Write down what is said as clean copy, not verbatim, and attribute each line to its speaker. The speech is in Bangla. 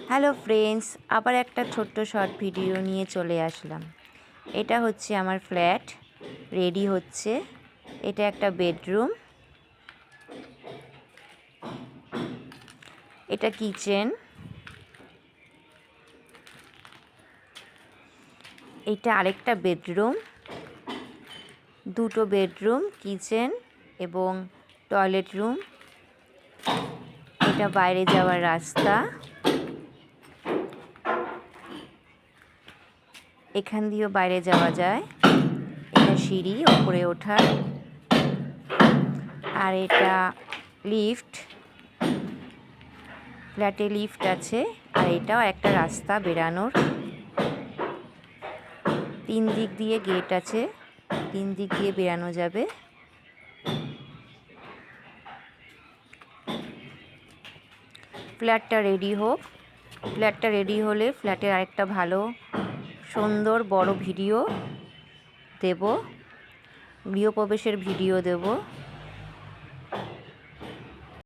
Speaker 1: হ্যালো ফ্রেন্ডস, আবার একটা ছোট্ট শর্ট ভিডিও নিয়ে চলে আসলাম। এটা হচ্ছে আমার ফ্ল্যাট রেডি হচ্ছে। এটা একটা বেডরুম, এটা কিচেন, এটা আরেকটা বেডরুম, দুটো বেডরুম, কিচেন এবং টয়লেট রুম। এটা বাইরে যাওয়ার রাস্তা, এখান দিয়েও বাইরে যাওয়া যায়। এটা সিঁড়ি ওপরে ওঠার, আর এটা লিফট, ফ্ল্যাটে লিফট আছে। আর এটাও একটা রাস্তা বেরানোর, 3 দিক দিয়ে গেট আছে, 3 দিক দিয়ে বেরানো যাবে। ফ্ল্যাটটা রেডি হোক, ফ্ল্যাটটা রেডি হলে ফ্ল্যাটের আরেকটা ভালো সুন্দর বড় ভিডিও দেব, গৃহপ্রবেশের ভিডিও দেব।